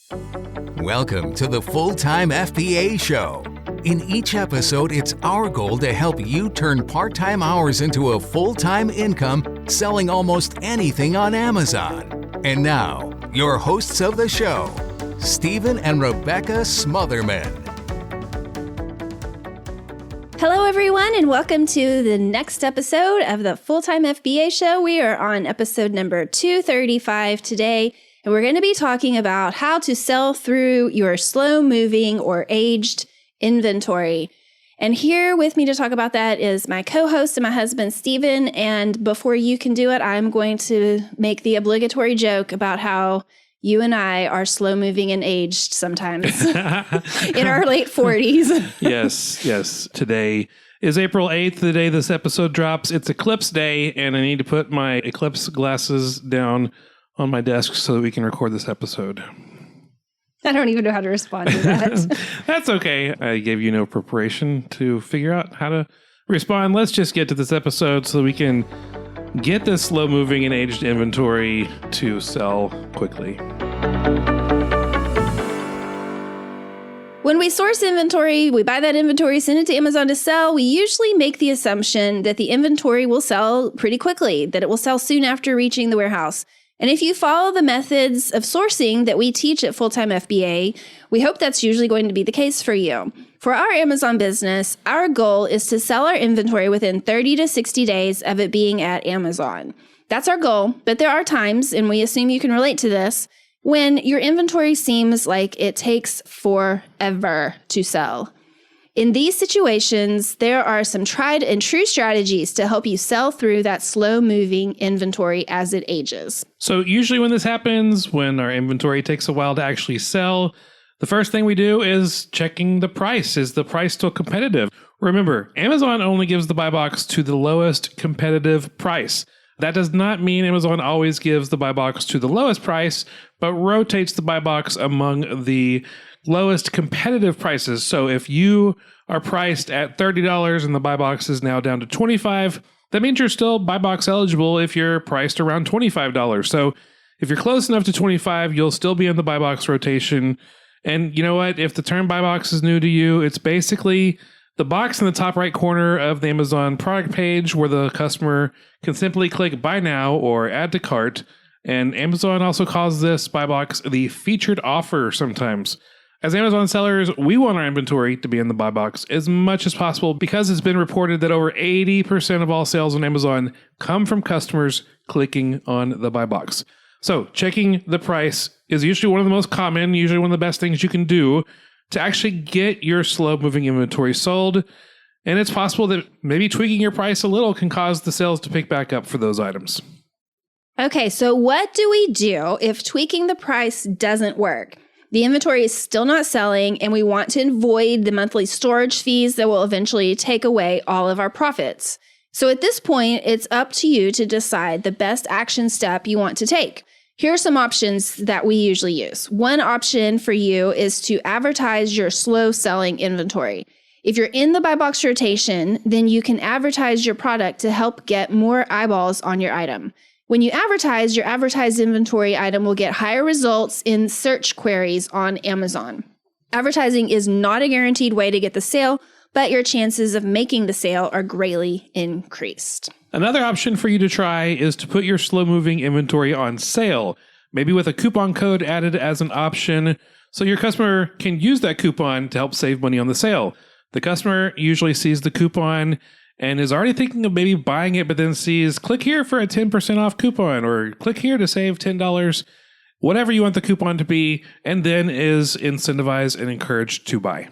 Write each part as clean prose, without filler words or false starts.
Welcome to the Full-Time FBA Show. In each episode, it's our goal to help you turn part-time hours into a full-time income selling almost anything on Amazon. And now, your hosts of the show, Stephen and Rebecca Smotherman. Hello, everyone, and welcome to the next episode of the Full-Time FBA Show. We are on episode number 235 today, and we're going to be talking about how to sell through your slow-moving or aged inventory. And here with me to talk about that is my co-host and my husband, Stephen. And before you can do it, I'm going to make the obligatory joke about how you and I are slow-moving and aged sometimes in our late 40s. Yes. Today is April 8th, the day this episode drops. It's Eclipse Day, and I need to put my Eclipse glasses down on my desk so that we can record this episode. I don't even know how to respond to that. That's okay. I gave you no preparation to figure out how to respond. Let's just get to this episode so that we can get this slow-moving and aged inventory to sell quickly. When we source inventory, we buy that inventory, send it to Amazon to sell, we usually make the assumption that the inventory will sell pretty quickly, that it will sell soon after reaching the warehouse. And if you follow the methods of sourcing that we teach at Full-Time FBA, we hope that's usually going to be the case for you. For our Amazon business, our goal is to sell our inventory within 30 to 60 days of it being at Amazon. That's our goal, but there are times, and we assume you can relate to this, when your inventory seems like it takes forever to sell. In these situations, there are some tried and true strategies to help you sell through that slow-moving inventory as it ages. So usually when this happens, when our inventory takes a while to actually sell, the first thing we do is checking the price. Is the price still competitive? Remember, Amazon only gives the buy box to the lowest competitive price. That does not mean Amazon always gives the buy box to the lowest price, but rotates the buy box among the lowest competitive prices. So if you are priced at $30 and the buy box is now down to $25, that means you're still buy box eligible if you're priced around $25. So if you're close enough to $25, you'll still be in the buy box rotation. And you know what? If the term buy box is new to you, it's basically the box in the top right corner of the Amazon product page where the customer can simply click buy now or add to cart. And Amazon also calls this buy box the featured offer sometimes. As Amazon sellers, we want our inventory to be in the buy box as much as possible because it's been reported that over 80% of all sales on Amazon come from customers clicking on the buy box. So checking the price is usually one of the most common, usually one of the best things you can do to actually get your slow-moving inventory sold. And it's possible that maybe tweaking your price a little can cause the sales to pick back up for those items. Okay, so what do we do if tweaking the price doesn't work? The inventory is still not selling, and we want to avoid the monthly storage fees that will eventually take away all of our profits. So at this point, it's up to you to decide the best action step you want to take. Here are some options that we usually use. One option for you is to advertise your slow-selling inventory. If you're in the buy box rotation, then you can advertise your product to help get more eyeballs on your item. When you advertise, your advertised inventory item will get higher results in search queries on Amazon. Advertising is not a guaranteed way to get the sale, but your chances of making the sale are greatly increased. Another option for you to try is to put your slow-moving inventory on sale, maybe with a coupon code added as an option, so your customer can use that coupon to help save money on the sale. The customer usually sees the coupon and is already thinking of maybe buying it, but then sees, click here for a 10% off coupon, or click here to save $10, whatever you want the coupon to be, and then is incentivized and encouraged to buy.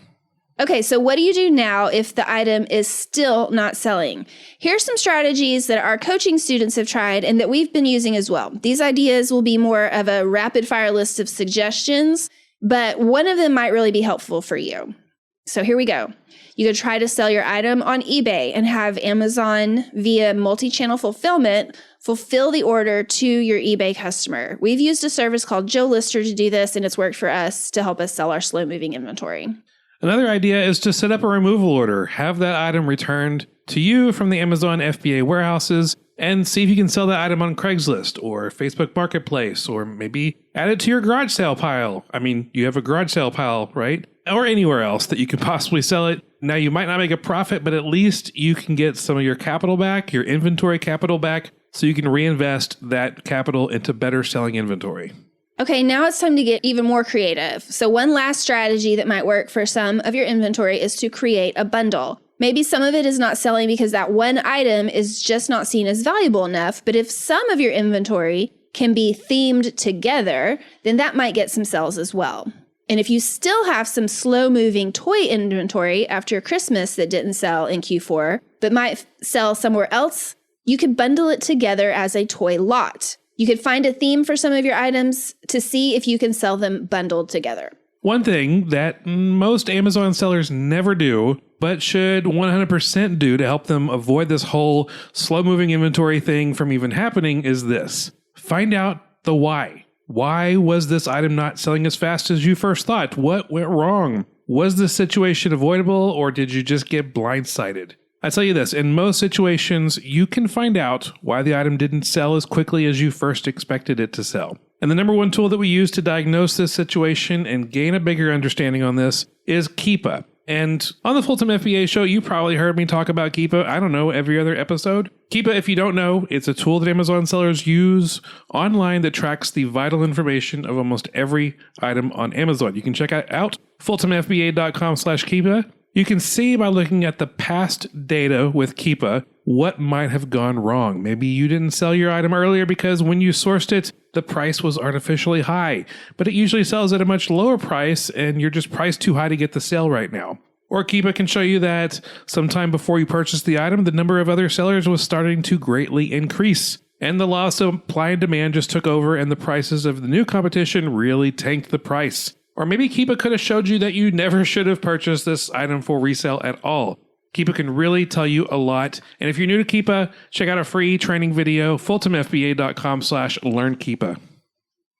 Okay, so what do you do now if the item is still not selling? Here's some strategies that our coaching students have tried and that we've been using as well. These ideas will be more of a rapid fire list of suggestions, but one of them might really be helpful for you. So here we go. You could try to sell your item on eBay and have Amazon via multi-channel fulfillment fulfill the order to your eBay customer. We've used a service called Joe Lister to do this, and it's worked for us to help us sell our slow-moving inventory. Another idea is to set up a removal order. Have that item returned to you from the Amazon FBA warehouses. and see if you can sell that item on Craigslist or Facebook Marketplace, or maybe add it to your garage sale pile. I mean, you have a garage sale pile, right? Or anywhere else that you could possibly sell it. Now, you might not make a profit, but at least you can get some of your capital back, your inventory capital back, so you can reinvest that capital into better selling inventory. Okay, now it's time to get even more creative. So one last strategy that might work for some of your inventory is to create a bundle. Maybe some of it is not selling because that one item is just not seen as valuable enough, but if some of your inventory can be themed together, then that might get some sales as well. And if you still have some slow-moving toy inventory after Christmas that didn't sell in Q4, but might sell somewhere else, you could bundle it together as a toy lot. You could find a theme for some of your items to see if you can sell them bundled together. One thing that most Amazon sellers never do, but should 100% do to help them avoid this whole slow-moving inventory thing from even happening is this. Find out the why. Why was this item not selling as fast as you first thought? What went wrong? Was this situation avoidable, or did you just get blindsided? I tell you this, in most situations, you can find out why the item didn't sell as quickly as you first expected it to sell. And the number one tool that we use to diagnose this situation and gain a bigger understanding on this is Keepa. And on the Full-Time FBA Show, you probably heard me talk about Keepa, I don't know, every other episode. Keepa, if you don't know, it's a tool that Amazon sellers use online that tracks the vital information of almost every item on Amazon. You can check it out, fulltimefba.com/Keepa. You can see by looking at the past data with Keepa what might have gone wrong. Maybe you didn't sell your item earlier because when you sourced it, the price was artificially high, but it usually sells at a much lower price and you're just priced too high to get the sale right now. Or Keepa can show you that sometime before you purchased the item, the number of other sellers was starting to greatly increase. And the law of supply and demand just took over and the prices of the new competition really tanked the price. Or maybe Keepa could have showed you that you never should have purchased this item for resale at all. Keepa can really tell you a lot. And if you're new to Keepa, check out a free training video, fulltimefba.com/learnkeepa.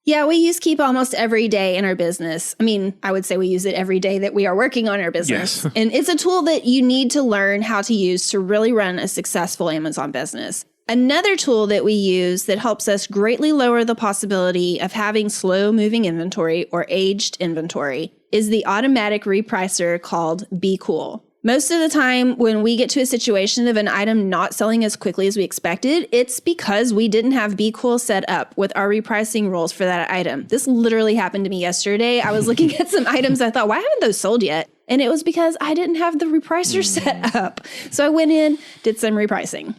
Yeah, we use Keepa almost every day in our business. I mean, I would say we use it every day that we are working on our business. Yes. And it's a tool that you need to learn how to use to really run a successful Amazon business. Another tool that we use that helps us greatly lower the possibility of having slow-moving inventory or aged inventory is the automatic repricer called Be Cool. Most of the time, when we get to a situation of an item not selling as quickly as we expected, it's because we didn't have Be Cool set up with our repricing rules for that item. This literally happened to me yesterday. I was looking at some items. I thought, why haven't those sold yet? And it was because I didn't have the repricer set up. So I went in, did some repricing.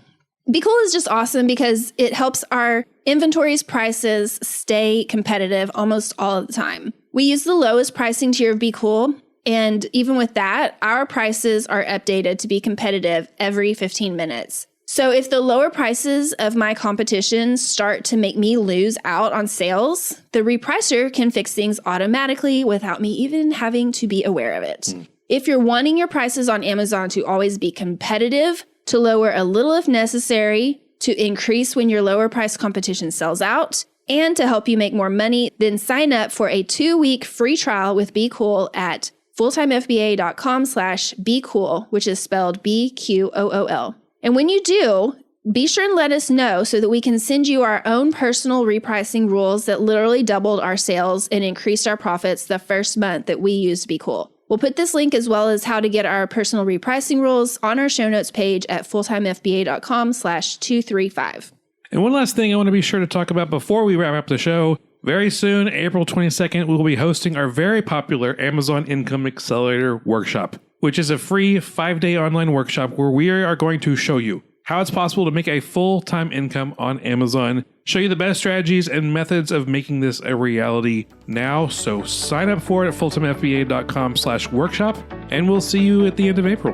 Be Cool is just awesome because it helps our inventory's prices stay competitive almost all of the time. We use the lowest pricing tier of Be Cool. And even with that, our prices are updated to be competitive every 15 minutes. So if the lower prices of my competition start to make me lose out on sales, the repricer can fix things automatically without me even having to be aware of it. If you're wanting your prices on Amazon to always be competitive, to lower a little if necessary, to increase when your lower price competition sells out, and to help you make more money, then sign up for a 2-week free trial with Be Cool at fulltimefba.com/becool, which is spelled BQOOL. And when you do, be sure and let us know so that we can send you our own personal repricing rules that literally doubled our sales and increased our profits the first month that we used Be Cool. We'll put this link as well as how to get our personal repricing rules on our show notes page at fulltimefba.com/235. And one last thing I want to be sure to talk about before we wrap up the show. Very soon, April 22nd, we will be hosting our very popular Amazon Income Accelerator Workshop, which is a free 5-day online workshop where we are going to show you how it's possible to make a full-time income on Amazon, show you the best strategies and methods of making this a reality now. So sign up for it at fulltimefba.com/workshop, and we'll see you at the end of April.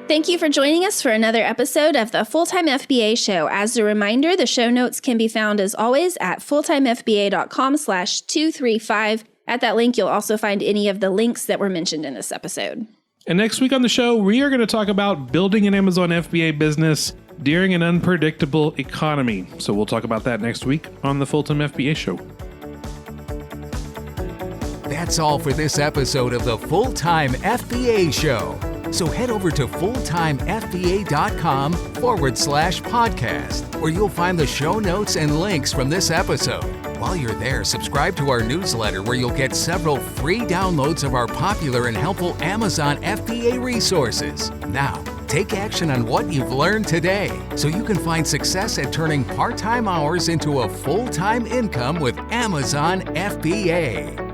Thank you for joining us for another episode of the Full-Time FBA Show. As a reminder, the show notes can be found as always at fulltimefba.com/235. At that link, you'll also find any of the links that were mentioned in this episode. And next week on the show, we are going to talk about building an Amazon FBA business during an unpredictable economy. So we'll talk about that next week on the Full-Time FBA Show. That's all for this episode of the Full-Time FBA Show. So head over to fulltimefba.com/podcast, where you'll find the show notes and links from this episode. While you're there, subscribe to our newsletter where you'll get several free downloads of our popular and helpful Amazon FBA resources. Now, take action on what you've learned today so you can find success at turning part-time hours into a full-time income with Amazon FBA.